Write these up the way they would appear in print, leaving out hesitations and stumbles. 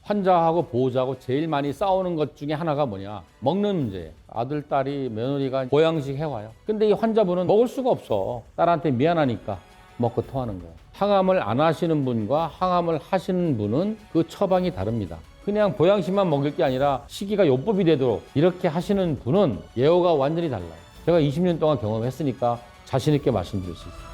환자하고 보호자하고 제일 많이 싸우는 것 중에 하나가 뭐냐? 먹는 문제예요. 아들, 딸이, 며느리가 보양식 해와요. 근데 이 환자분은 먹을 수가 없어. 딸한테 미안하니까 먹고 토하는 거예요. 항암을 안 하시는 분과 항암을 하시는 분은 그 처방이 다릅니다. 그냥 보양식만 먹일 게 아니라 시기가 요법이 되도록 이렇게 하시는 분은 예후가 완전히 달라요. 제가 20년 동안 경험했으니까 자신 있게 말씀드릴 수 있어요.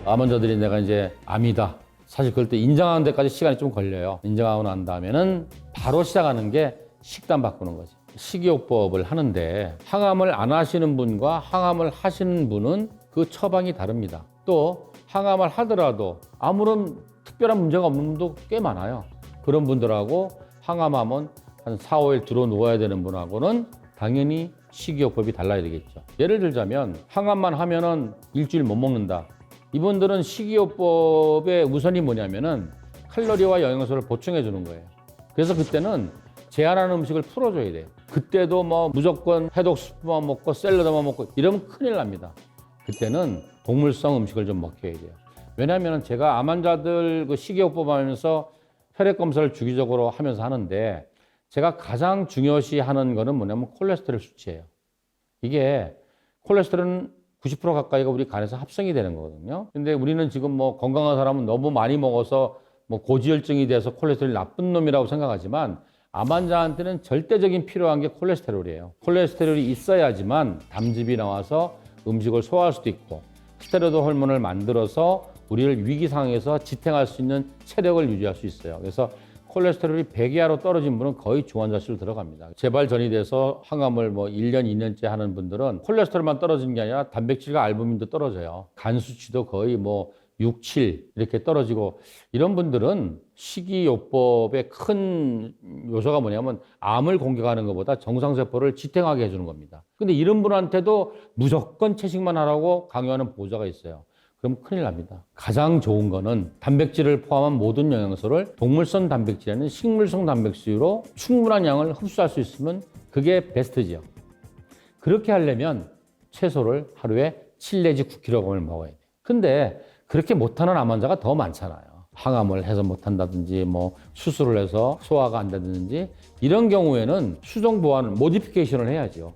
암 환자들이 내가 이제 암이다. 사실 그럴 때 인정하는 데까지 시간이 좀 걸려요. 인정하고 난 다음에는 바로 시작하는 게 식단 바꾸는 거지. 식이요법을 하는데 항암을 안 하시는 분과 항암을 하시는 분은 그 처방이 다릅니다. 또 항암을 하더라도 아무런 특별한 문제가 없는 분도 꽤 많아요. 그런 분들하고 항암하면 한 4, 5일 들어 누워야 되는 분하고는 당연히 식이요법이 달라야 되겠죠. 예를 들자면 항암만 하면은 일주일 못 먹는다. 이분들은 식이요법의 우선이 뭐냐면은 칼로리와 영양소를 보충해 주는 거예요. 그래서 그때는 제한하는 음식을 풀어줘야 돼요. 그때도 뭐 무조건 해독수프만 먹고 샐러드만 먹고 이러면 큰일 납니다. 그때는 동물성 음식을 좀 먹혀야 돼요. 왜냐하면 제가 암 환자들 그 식이요법 하면서 혈액 검사를 주기적으로 하면서 하는데 제가 가장 중요시 하는 거는 뭐냐면 콜레스테롤 수치예요. 이게 콜레스테롤은 90% 가까이가 우리 간에서 합성이 되는 거거든요. 근데 우리는 지금 뭐 건강한 사람은 너무 많이 먹어서 뭐 고지혈증이 돼서 콜레스테롤이 나쁜 놈이라고 생각하지만 암 환자한테는 절대적인 필요한 게 콜레스테롤이에요. 콜레스테롤이 있어야지만 담즙이 나와서 음식을 소화할 수도 있고 스테로이드 호르몬을 만들어서 우리를 위기 상황에서 지탱할 수 있는 체력을 유지할 수 있어요. 그래서 콜레스테롤이 100 이하로 떨어진 분은 거의 중환자실로 들어갑니다. 재발 전이 돼서 항암을 뭐 1년, 2년째 하는 분들은 콜레스테롤만 떨어지는 게 아니라 단백질과 알부민도 떨어져요. 간 수치도 거의 뭐 6, 7 이렇게 떨어지고 이런 분들은 식이요법의 큰 요소가 뭐냐면 암을 공격하는 것보다 정상세포를 지탱하게 해주는 겁니다. 근데 이런 분한테도 무조건 채식만 하라고 강요하는 보호자가 있어요. 그럼 큰일 납니다. 가장 좋은 거는 단백질을 포함한 모든 영양소를 동물성 단백질에는 식물성 단백질로 충분한 양을 흡수할 수 있으면 그게 베스트죠. 그렇게 하려면 채소를 하루에 7 내지 9kg을 먹어야 돼요. 근데 그렇게 못하는 암 환자가 더 많잖아요. 항암을 해서 못한다든지 뭐 수술을 해서 소화가 안 되든지 이런 경우에는 수정 보완을 모디피케이션을 해야죠.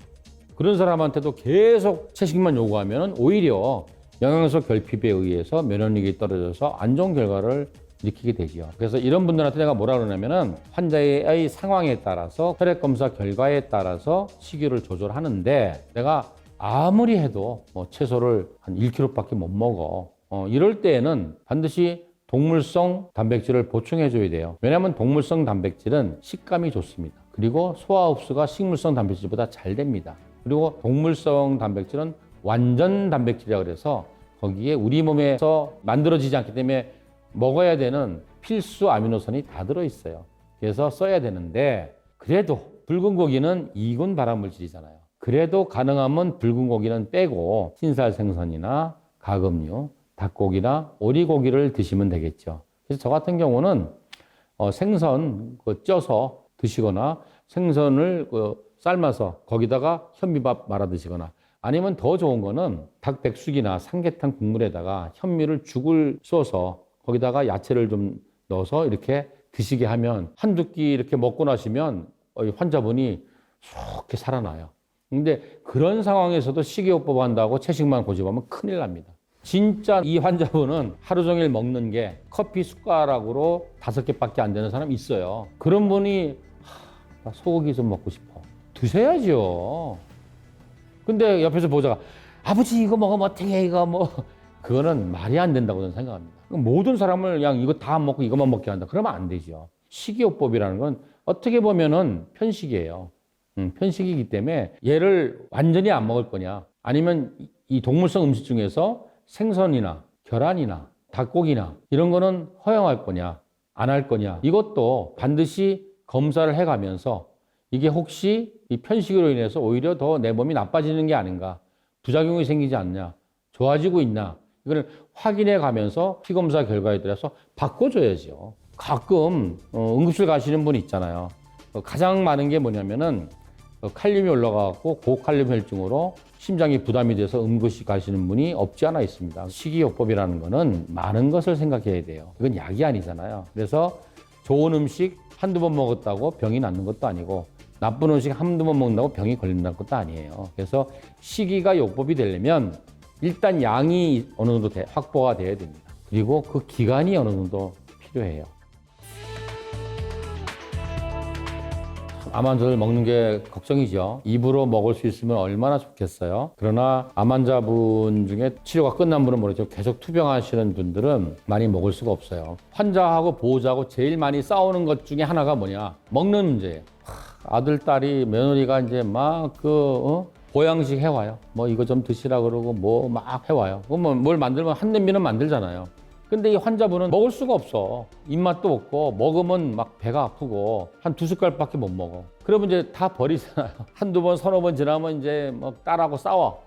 그런 사람한테도 계속 채식만 요구하면 오히려 영양소 결핍에 의해서 면역력이 떨어져서 안 좋은 결과를 일으키게 되죠. 그래서 이런 분들한테 내가 뭐라 그러냐면은 환자의 상황에 따라서 혈액검사 결과에 따라서 식이요를 조절하는데 내가 아무리 해도 뭐 채소를 한 1kg밖에 못 먹어. 이럴 때에는 반드시 동물성 단백질을 보충해 줘야 돼요. 왜냐하면 동물성 단백질은 식감이 좋습니다. 그리고 소화 흡수가 식물성 단백질보다 잘 됩니다. 그리고 동물성 단백질은 완전 단백질이라고 그래서 거기에 우리 몸에서 만들어지지 않기 때문에 먹어야 되는 필수 아미노산이 다 들어있어요. 그래서 써야 되는데 그래도 붉은 고기는 2군 발암물질이잖아요. 그래도 가능하면 붉은 고기는 빼고 흰살 생선이나 가금류, 닭고기나 오리고기를 드시면 되겠죠. 그래서 저 같은 경우는 생선 쪄서 드시거나 생선을 삶아서 거기다가 현미밥 말아 드시거나 아니면 더 좋은 거는 닭 백숙이나 삼계탕 국물에다가 현미를 죽을 쏘서 거기다가 야채를 좀 넣어서 이렇게 드시게 하면 한두 끼 이렇게 먹고 나시면 환자분이 좋게 살아나요. 근데 그런 상황에서도 식이요법 한다고 채식만 고집하면 큰일 납니다. 진짜 이 환자분은 하루 종일 먹는 게 커피 숟가락으로 5개밖에 안 되는 사람이 있어요. 그런 분이 나 소고기 좀 먹고 싶어. 드셔야죠. 근데 옆에서 보자가 아버지 이거 먹으면 어떻게 이거 뭐 그거는 말이 안 된다고 저는 생각합니다. 모든 사람을 그냥 이거 다 먹고 이것만 먹게 한다. 그러면 안 되죠. 식이요법이라는 건 어떻게 보면은 편식이에요. 편식이기 때문에 얘를 완전히 안 먹을 거냐 아니면 이 동물성 음식 중에서 생선이나 계란이나 닭고기나 이런 거는 허용할 거냐 안 할 거냐 이것도 반드시 검사를 해가면서 이게 혹시 이 편식으로 인해서 오히려 더 내 몸이 나빠지는 게 아닌가 부작용이 생기지 않냐 좋아지고 있나 이걸 확인해 가면서 피검사 결과에 따라서 바꿔줘야죠. 가끔 응급실 가시는 분 있잖아요. 가장 많은 게 뭐냐면은 칼륨이 올라가고 고칼륨 혈증으로 심장이 부담이 돼서 응급실 가시는 분이 없지 않아 있습니다. 식이요법이라는 거는 많은 것을 생각해야 돼요. 이건 약이 아니잖아요. 그래서 좋은 음식 한두 번 먹었다고 병이 낫는 것도 아니고 나쁜 음식 한두 번 먹는다고 병이 걸린다는 것도 아니에요. 그래서 식이가 요법이 되려면 일단 양이 어느 정도 확보가 돼야 됩니다. 그리고 그 기간이 어느 정도 필요해요. 암 환자들 먹는 게 걱정이죠. 입으로 먹을 수 있으면 얼마나 좋겠어요. 그러나 암 환자분 중에 치료가 끝난 분은 모르죠. 계속 투병하시는 분들은 많이 먹을 수가 없어요. 환자하고 보호자하고 제일 많이 싸우는 것 중에 하나가 뭐냐? 먹는 문제예요. 아들, 딸이, 며느리가 이제 막 보양식 해와요. 뭐 이거 좀 드시라 그러고 뭐 막 해와요. 그럼 뭘 만들면 한 냄비는 만들잖아요. 근데 이 환자분은 먹을 수가 없어. 입맛도 없고 먹으면 막 배가 아프고 한 2숟갈밖에 못 먹어. 그러면 이제 다 버리잖아요. 한두 번, 서너 번 지나면 이제 뭐 딸하고 싸워.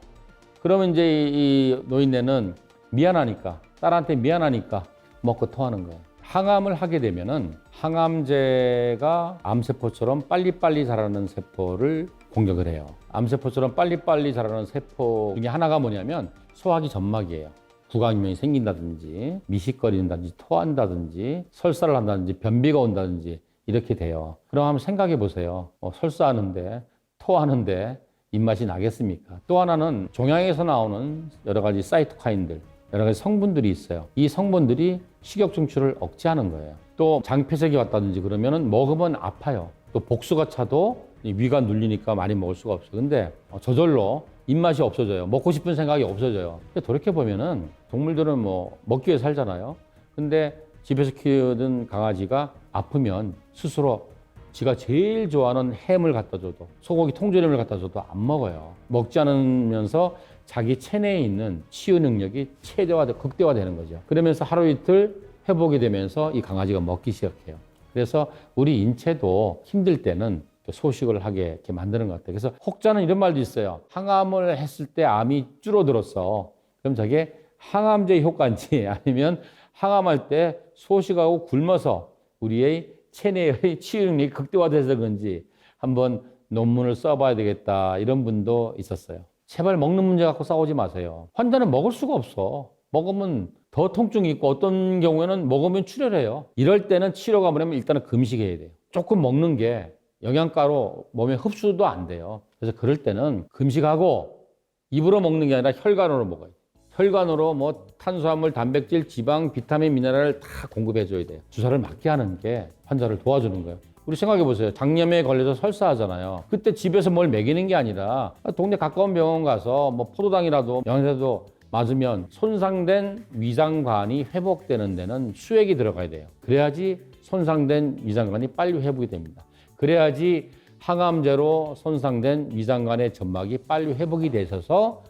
그러면 이제 이 노인네는 미안하니까, 딸한테 미안하니까 먹고 토하는 거예요. 항암을 하게 되면은 항암제가 암세포처럼 빨리빨리 자라는 세포를 공격을 해요. 암세포처럼 빨리빨리 자라는 세포 중에 하나가 뭐냐면 소화기 점막이에요. 구강염이 생긴다든지 미식거린다든지 토한다든지 설사를 한다든지 변비가 온다든지 이렇게 돼요. 그럼 한번 생각해 보세요. 설사하는데 토하는데 입맛이 나겠습니까? 또 하나는 종양에서 나오는 여러 가지 사이토카인들, 여러 가지 성분들이 있어요. 이 성분들이 식욕 중추를 억제하는 거예요. 또 장폐색이 왔다든지 그러면은 먹으면 아파요. 또 복수가 차도 위가 눌리니까 많이 먹을 수가 없어요. 근데 저절로 입맛이 없어져요. 먹고 싶은 생각이 없어져요. 근데 돌이켜보면은 동물들은 뭐 먹기 위해 살잖아요. 근데 집에서 키우던 강아지가 아프면 스스로 지가 제일 좋아하는 햄을 갖다 줘도 소고기 통조림을 갖다 줘도 안 먹어요. 먹지 않으면서 자기 체내에 있는 치유 능력이 극대화되는 거죠. 그러면서 하루 이틀 회복이 되면서 이 강아지가 먹기 시작해요. 그래서 우리 인체도 힘들 때는 소식을 하게 이렇게 만드는 것 같아요. 그래서 혹자는 이런 말도 있어요. 항암을 했을 때 암이 줄어들었어. 그럼 저게 항암제 효과인지 아니면 항암할 때 소식하고 굶어서 우리의 체내의 치유 능력이 극대화돼서 그런지 한번 논문을 써봐야 되겠다. 이런 분도 있었어요. 제발 먹는 문제 갖고 싸우지 마세요. 환자는 먹을 수가 없어. 먹으면 더 통증이 있고 어떤 경우에는 먹으면 출혈해요. 이럴 때는 치료가 뭐냐면 일단은 금식해야 돼요. 조금 먹는 게 영양가로 몸에 흡수도 안 돼요. 그래서 그럴 때는 금식하고 입으로 먹는 게 아니라 혈관으로 먹어요. 혈관으로 뭐 탄수화물, 단백질, 지방, 비타민, 미네랄을 다 공급해 줘야 돼요. 주사를 맞게 하는 게 환자를 도와주는 거예요. 우리 생각해 보세요. 장염에 걸려서 설사하잖아요. 그때 집에서 뭘 먹이는 게 아니라 동네 가까운 병원 가서 뭐 포도당이라도 영양제도 맞으면 손상된 위장관이 회복되는 데는 수액이 들어가야 돼요. 그래야지 손상된 위장관이 빨리 회복이 됩니다. 그래야지 항암제로 손상된 위장관의 점막이 빨리 회복이 되셔서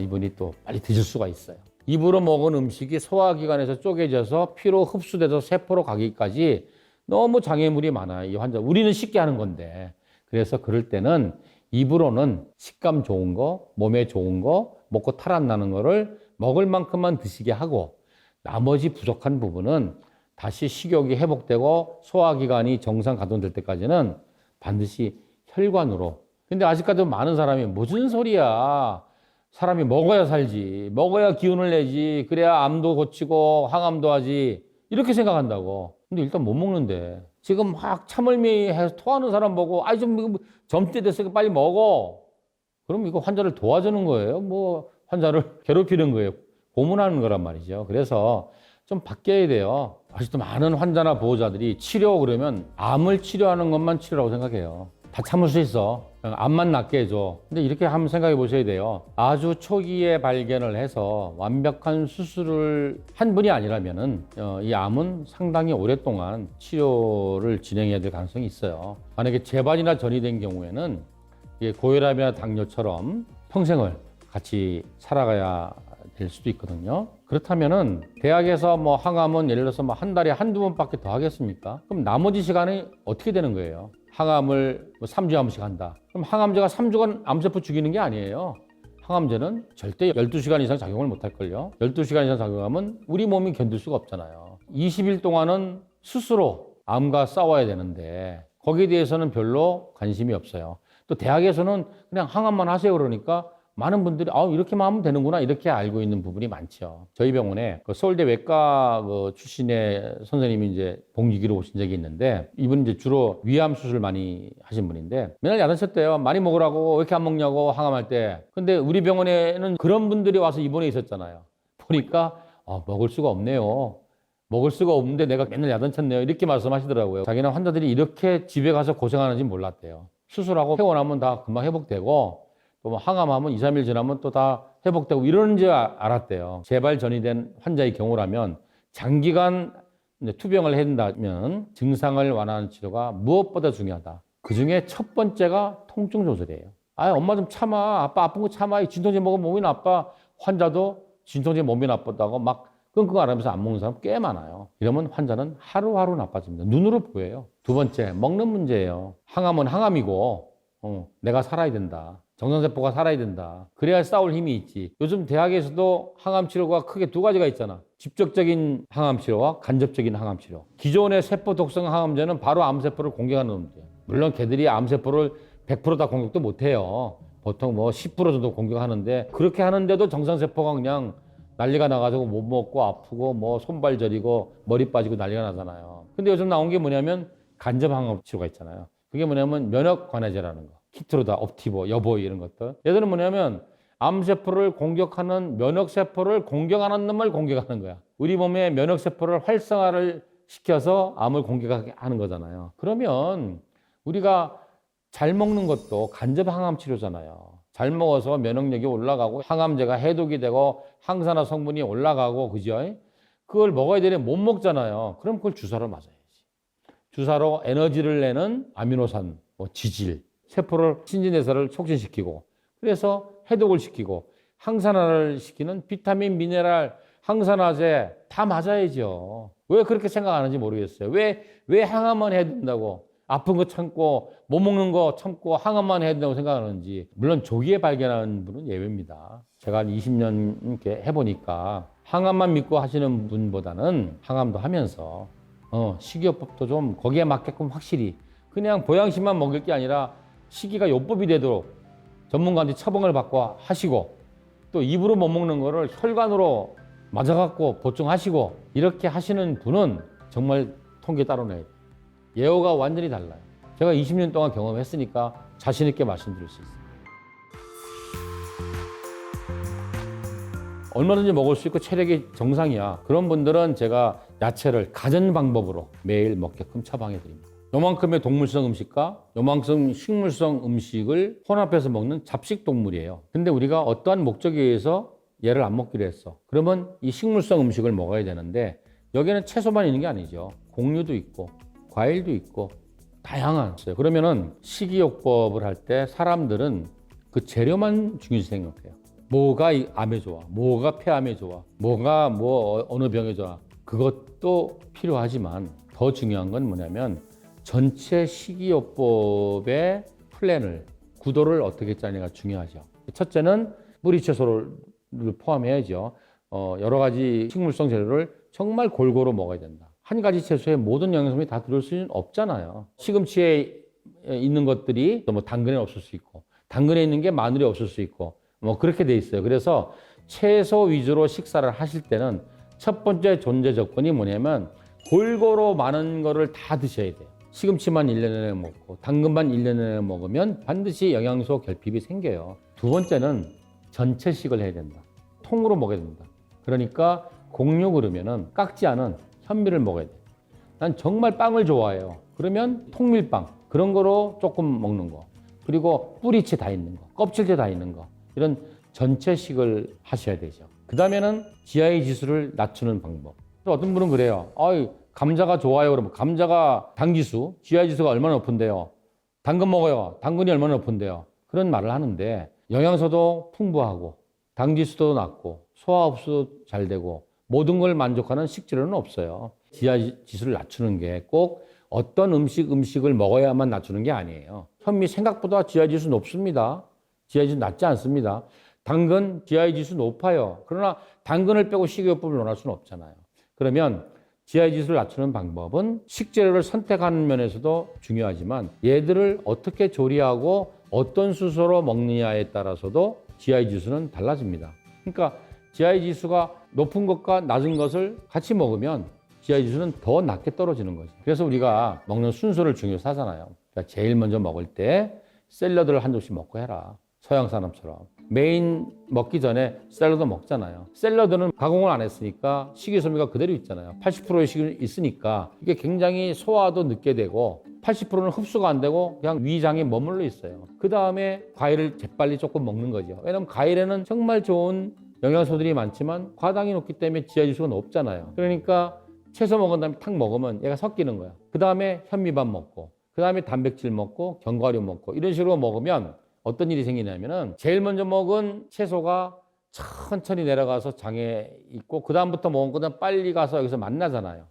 이분이 또 빨리 드실 수가 있어요. 입으로 먹은 음식이 소화기관에서 쪼개져서 피로 흡수돼서 세포로 가기까지 너무 장애물이 많아요. 이 환자. 우리는 쉽게 하는 건데. 그래서 그럴 때는 입으로는 식감 좋은 거, 몸에 좋은 거, 먹고 탈 안 나는 거를 먹을 만큼만 드시게 하고 나머지 부족한 부분은 다시 식욕이 회복되고 소화기관이 정상 가동될 때까지는 반드시 혈관으로. 근데 아직까지도 많은 사람이 무슨 소리야. 사람이 먹어야 살지. 먹어야 기운을 내지. 그래야 암도 고치고 항암도 하지. 이렇게 생각한다고. 근데 일단 못 먹는데. 지금 막 참을미해서 토하는 사람 보고 좀 점대 됐으니까 빨리 먹어. 그럼 이거 환자를 도와주는 거예요? 뭐 환자를 괴롭히는 거예요? 고문하는 거란 말이죠. 그래서 좀 바뀌어야 돼요. 아직도 많은 환자나 보호자들이 치료 그러면 암을 치료하는 것만 치료라고 생각해요. 다 참을 수 있어. 그냥 암만 낫게 해줘. 근데 이렇게 한번 생각해 보셔야 돼요. 아주 초기에 발견을 해서 완벽한 수술을 한 분이 아니라면은 이 암은 상당히 오랫동안 치료를 진행해야 될 가능성이 있어요. 만약에 재발이나 전이 된 경우에는 고혈압이나 당뇨처럼 평생을 같이 살아가야 될 수도 있거든요. 그렇다면은 대학에서 뭐 항암은 예를 들어서 뭐 한 달에 한두 번밖에 더 하겠습니까? 그럼 나머지 시간이 어떻게 되는 거예요? 항암을 뭐 3주에 한 번씩 한다. 그럼 항암제가 3주간 암세포 죽이는 게 아니에요. 항암제는 절대 12시간 이상 작용을 못 할걸요. 12시간 이상 작용하면 우리 몸이 견딜 수가 없잖아요. 20일 동안은 스스로 암과 싸워야 되는데 거기에 대해서는 별로 관심이 없어요. 또 대학에서는 그냥 항암만 하세요 그러니까 많은 분들이 이렇게만 하면 되는구나 이렇게 알고 있는 부분이 많죠. 저희 병원에 그 서울대 외과 출신의 선생님이 이제 복리기로 오신 적이 있는데 이분은 이제 주로 위암 수술 많이 하신 분인데 맨날 야단쳤대요. 많이 먹으라고 왜 이렇게 안 먹냐고 항암할 때. 근데 우리 병원에는 그런 분들이 와서 입원해 있었잖아요. 보니까 먹을 수가 없네요. 먹을 수가 없는데 내가 맨날 야단쳤네요. 이렇게 말씀하시더라고요. 자기는 환자들이 이렇게 집에 가서 고생하는지 몰랐대요. 수술하고 퇴원하면 다 금방 회복되고 또 항암하면 2, 3일 지나면 또 다 회복되고 이러는지 알았대요. 재발 전이된 환자의 경우라면 장기간 투병을 한다면 증상을 완화하는 치료가 무엇보다 중요하다. 그중에 첫 번째가 통증 조절이에요. 엄마 좀 참아. 아빠 아픈 거 참아. 진통제 먹으면 몸이 나빠. 환자도 진통제 몸이 나쁘다고 막 끙끙 앓으면서 안 먹는 사람 꽤 많아요. 이러면 환자는 하루하루 나빠집니다. 눈으로 보여요. 두 번째, 먹는 문제예요. 항암은 항암이고 내가 살아야 된다. 정상세포가 살아야 된다. 그래야 싸울 힘이 있지. 요즘 대학에서도 항암 치료가 크게 두 가지가 있잖아. 직접적인 항암 치료와 간접적인 항암 치료. 기존의 세포 독성 항암제는 바로 암세포를 공격하는 놈들이에요. 물론 걔들이 암세포를 100% 다 공격도 못해요. 보통 10% 정도 공격하는데 그렇게 하는데도 정상세포가 그냥 난리가 나가지고 못 먹고 아프고 손발 저리고 머리 빠지고 난리가 나잖아요. 근데 요즘 나온 게 뭐냐면 간접 항암 치료가 있잖아요. 그게 뭐냐면 면역 관해제라는 거. 키트로다, 옵티보, 여보이 이런 것들. 얘들은 뭐냐면 암세포를 공격하는 면역세포를 공격하는 놈을 공격하는 거야. 우리 몸의 면역세포를 활성화를 시켜서 암을 공격하게 하는 거잖아요. 그러면 우리가 잘 먹는 것도 간접 항암 치료잖아요. 잘 먹어서 면역력이 올라가고 항암제가 해독이 되고 항산화 성분이 올라가고 그죠? 그걸 먹어야 되는데 못 먹잖아요. 그럼 그걸 주사로 맞아야지. 주사로 에너지를 내는 아미노산, 지질, 세포를 신진대사를 촉진시키고 그래서 해독을 시키고 항산화를 시키는 비타민, 미네랄, 항산화제 다 맞아야죠. 왜 그렇게 생각하는지 모르겠어요. 왜 항암만 해야 된다고 아픈 거 참고 못 먹는 거 참고 항암만 해야 된다고 생각하는지. 물론 조기에 발견하는 분은 예외입니다. 제가 한 20년 이렇게 해보니까 항암만 믿고 하시는 분보다는 항암도 하면서 식이요법도 좀 거기에 맞게끔 확실히 그냥 보양식만 먹을 게 아니라 식이가 요법이 되도록 전문가한테 처방을 받고 하시고 또 입으로 못 먹는 거를 혈관으로 맞아갖고 보충하시고 이렇게 하시는 분은 정말 통계 따로 내야 돼요. 예후가 완전히 달라요. 제가 20년 동안 경험했으니까 자신 있게 말씀드릴 수 있어요. 얼마든지 먹을 수 있고 체력이 정상이야. 그런 분들은 제가 야채를 가전 방법으로 매일 먹게끔 처방해 드립니다. 요만큼의 동물성 음식과 요만큼 식물성 음식을 혼합해서 먹는 잡식 동물이에요. 근데 우리가 어떠한 목적에 의해서 얘를 안 먹기로 했어. 그러면 이 식물성 음식을 먹어야 되는데 여기는 채소만 있는 게 아니죠. 곡류도 있고 과일도 있고 다양한 있어요. 그러면은 식이요법을 할 때 사람들은 그 재료만 중요시 생각해요. 뭐가 암에 좋아, 뭐가 폐암에 좋아, 뭐가 어느 병에 좋아. 그것도 필요하지만 더 중요한 건 뭐냐면 전체 식이요법의 플랜을, 구도를 어떻게 짜느냐가 중요하죠. 첫째는 뿌리 채소를 포함해야죠. 여러 가지 식물성 재료를 정말 골고루 먹어야 된다. 한 가지 채소에 모든 영양성이 다 들을 수는 없잖아요. 시금치에 있는 것들이 또 당근에 없을 수 있고, 당근에 있는 게 마늘에 없을 수 있고, 그렇게 돼 있어요. 그래서 채소 위주로 식사를 하실 때는 첫 번째 존재 조건이 뭐냐면 골고루 많은 거를 다 드셔야 돼요. 시금치만 1년 내내 먹고 당근만 1년 내내 먹으면 반드시 영양소 결핍이 생겨요. 두 번째는 전체식을 해야 된다. 통으로 먹어야 된다. 그러니까 곡류 그러면은 깎지 않은 현미를 먹어야 돼. 난 정말 빵을 좋아해요. 그러면 통밀빵 그런 거로 조금 먹는 거. 그리고 뿌리채 다 있는 거, 껍질째 다 있는 거. 이런 전체식을 하셔야 되죠. 그 다음에는 GI 지수를 낮추는 방법. 어떤 분은 그래요. 감자가 좋아요. 그러면 감자가 당지수, GI 지수가 얼마나 높은데요? 당근 먹어요. 당근이 얼마나 높은데요? 그런 말을 하는데 영양소도 풍부하고 당지수도 낮고 소화 흡수 잘 되고 모든 걸 만족하는 식재료는 없어요. GI 지수를 낮추는 게 꼭 어떤 음식을 먹어야만 낮추는 게 아니에요. 현미 생각보다 GI 지수 높습니다. GI 지수 낮지 않습니다. 당근 GI 지수 높아요. 그러나 당근을 빼고 식이요법을 논할 수는 없잖아요. 그러면 GI 지수를 낮추는 방법은 식재료를 선택하는 면에서도 중요하지만 얘들을 어떻게 조리하고 어떤 수소로 먹느냐에 따라서도 GI 지수는 달라집니다. 그러니까 GI 지수가 높은 것과 낮은 것을 같이 먹으면 GI 지수는 더 낮게 떨어지는 거죠. 그래서 우리가 먹는 순서를 중요시 하잖아요. 그러니까 제일 먼저 먹을 때 샐러드를 한 접시 먹고 해라. 서양 사람처럼. 메인 먹기 전에 샐러드 먹잖아요. 샐러드는 가공을 안 했으니까 식이섬유가 그대로 있잖아요. 80%의 식이 있으니까 이게 굉장히 소화도 늦게 되고 80%는 흡수가 안 되고 그냥 위장에 머물러 있어요. 그 다음에 과일을 재빨리 조금 먹는 거죠. 왜냐하면 과일에는 정말 좋은 영양소들이 많지만 과당이 높기 때문에 GI 지수가 높잖아요. 그러니까 채소 먹은 다음에 탁 먹으면 얘가 섞이는 거야. 그 다음에 현미밥 먹고 그 다음에 단백질 먹고 견과류 먹고 이런 식으로 먹으면 어떤 일이 생기냐면은 제일 먼저 먹은 채소가 천천히 내려가서 장에 있고 그 다음부터 먹은 거는 빨리 가서 여기서 만나잖아요.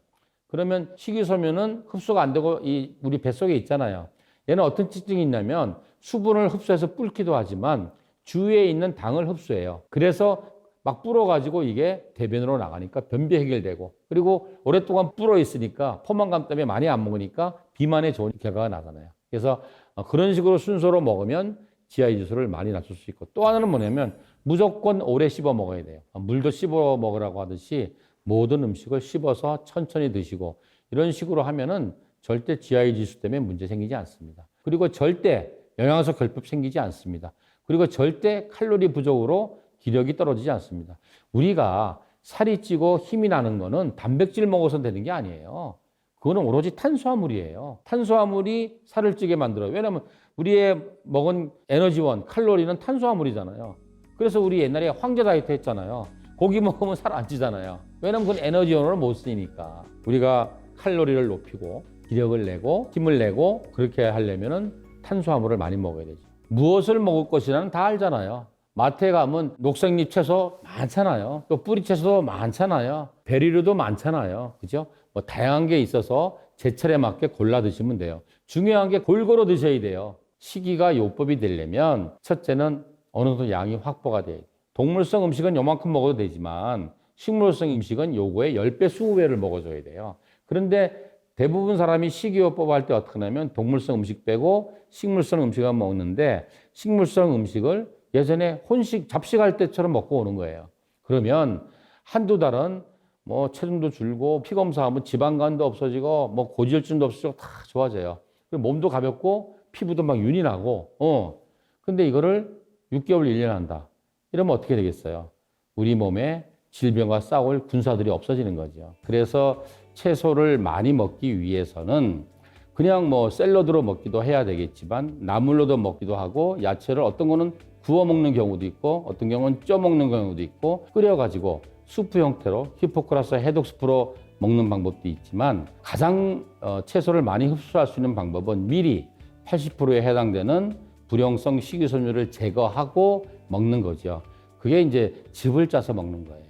그러면 식이섬유는 흡수가 안 되고 우리 뱃속에 있잖아요. 얘는 어떤 특징이 있냐면 수분을 흡수해서 불기도 하지만 주위에 있는 당을 흡수해요. 그래서 막 불어가지고 이게 대변으로 나가니까 변비 해결되고 그리고 오랫동안 불어 있으니까 포만감 때문에 많이 안 먹으니까 비만에 좋은 결과가 나잖아요. 그래서 그런 식으로 순서로 먹으면 GI 지수를 많이 낮출 수 있고 또 하나는 뭐냐면 무조건 오래 씹어 먹어야 돼요. 물도 씹어 먹으라고 하듯이 모든 음식을 씹어서 천천히 드시고 이런 식으로 하면은 절대 GI 지수 때문에 문제 생기지 않습니다. 그리고 절대 영양소 결핍 생기지 않습니다. 그리고 절대 칼로리 부족으로 기력이 떨어지지 않습니다. 우리가 살이 찌고 힘이 나는 거는 단백질 먹어서 되는 게 아니에요. 그거는 오로지 탄수화물이에요. 탄수화물이 살을 찌게 만들어요. 왜냐하면 우리의 먹은 에너지원, 칼로리는 탄수화물이잖아요. 그래서 우리 옛날에 황제 다이어트 했잖아요. 고기 먹으면 살 안 찌잖아요. 왜냐하면 그건 에너지원으로 못 쓰니까. 우리가 칼로리를 높이고 기력을 내고 힘을 내고 그렇게 하려면은 탄수화물을 많이 먹어야 되죠. 무엇을 먹을 것이라는 다 알잖아요. 마트에 가면 녹색잎 채소 많잖아요. 또 뿌리 채소도 많잖아요. 베리류도 많잖아요. 그죠? 뭐 다양한 게 있어서 제철에 맞게 골라 드시면 돼요. 중요한 게 골고루 드셔야 돼요. 시기가 요법이 되려면 첫째는 어느 정도 양이 확보가 돼요. 동물성 음식은 요만큼 먹어도 되지만 식물성 음식은 요거의 10배, 20배를 먹어줘야 돼요. 그런데 대부분 사람이 식이요법 할 때 어떻게 하냐면 동물성 음식 빼고 식물성 음식을 먹는데 식물성 음식을 예전에 혼식, 잡식할 때처럼 먹고 오는 거예요. 그러면 한두 달은 뭐 체중도 줄고 피 검사하면 지방간도 없어지고 뭐 고지혈증도 없어지고 다 좋아져요. 그리고 몸도 가볍고 피부도 막 윤이 나고 근데 이거를 6개월, 1년 한다. 이러면 어떻게 되겠어요? 우리 몸에 질병과 싸울 군사들이 없어지는 거죠. 그래서 채소를 많이 먹기 위해서는 그냥 뭐 샐러드로 먹기도 해야 되겠지만 나물로도 먹기도 하고 야채를 어떤 거는 구워 먹는 경우도 있고 어떤 경우는 쪄 먹는 경우도 있고 끓여가지고 수프 형태로 히포크라스 해독 수프로 먹는 방법도 있지만 가장 채소를 많이 흡수할 수 있는 방법은 미리 80%에 해당되는 불용성 식이섬유를 제거하고 먹는 거죠. 그게 이제 즙을 짜서 먹는 거예요.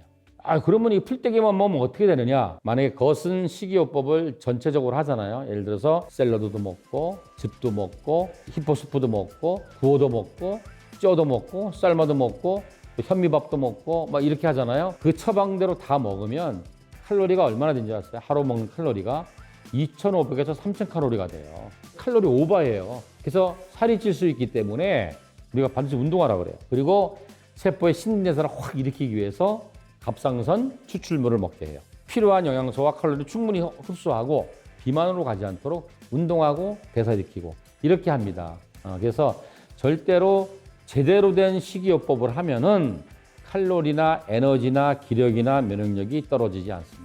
그러면 이 풀떼기만 먹으면 어떻게 되느냐? 만약에 거쓴 식이요법을 전체적으로 하잖아요. 예를 들어서 샐러드도 먹고 즙도 먹고 히포스프도 먹고 구워도 먹고 쪄도 먹고 삶아도 먹고 현미밥도 먹고 막 이렇게 하잖아요. 그 처방대로 다 먹으면 칼로리가 얼마나 되는지 아세요? 하루 먹는 칼로리가 2,500에서 3,000칼로리가 돼요. 칼로리 오버예요. 그래서 살이 찔 수 있기 때문에 우리가 반드시 운동하라고 그래요. 그리고 세포의 신진대사를 확 일으키기 위해서 갑상선 추출물을 먹게 해요. 필요한 영양소와 칼로리를 충분히 흡수하고 비만으로 가지 않도록 운동하고 대사일으키고 이렇게 합니다. 그래서 절대로 제대로 된 식이요법을 하면은 칼로리나 에너지나 기력이나 면역력이 떨어지지 않습니다.